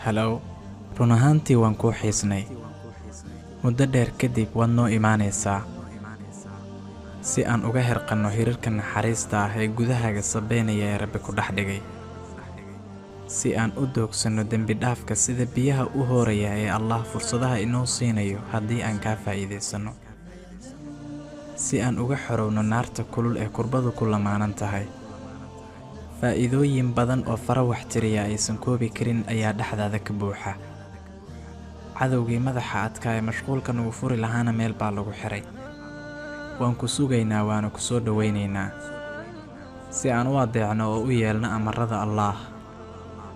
Hello, run ahaantii waan kuu xiisnay. Muddo dheer kadib waad noo imaanaysaa si aan uga hirqanno hirarka naxariista ah ee gudahaaga sabeynaya ee Rabbi ku dhex dhigay, si aan u doogsanno dembi dhaafka sida biyaha u hooraya ee Allah fursadaha inoo siinayo haddii aan ka faa'iidaysano, si aan uga xorowno naarta kulul ee kurbadu ku lamaanan tahay. Faa'iidooyin badan oo fara wax tiriya aysan koobi karin ayaa dhexdaada ka buuxa. Cadowgii madaxa adkaa ee mashquulkan uu furi lahaana meel baa lagu xiray. Waan ku sugaynaa waana ku soo dhawaynaynaa si aan u adeecno oo u yeelno amarada Allah,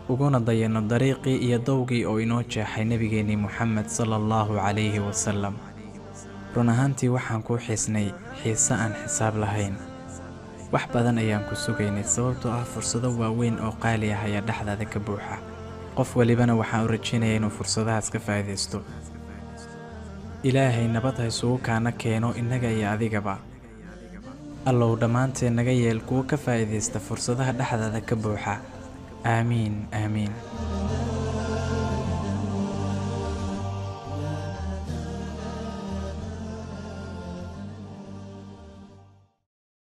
uguna dayano dariiqii iyo dowgii oo inoo jeexay Nabigeennii Muxamed sallallahu calayhi wasallam. Run ahaantii waxaan kuu xiisnay xiise aan xisaab lahayn. Wax badan ayaan ku sugaynay sababtoo ah fursado waaweyn oo qaali ah ayaa dhexdaada ka buuxa. Qof walibana waxaan u rajaynayaa inuu fursadahaas ka faa'iidaysto. Ilaahay nabad ha isugu kaana keeno innaga iyo adigaba. Allow dhammaanteen naga yeel kuwa ka faa'iidaysta fursadaha dhexdaada ka buuxa. Aamiin, aamiin.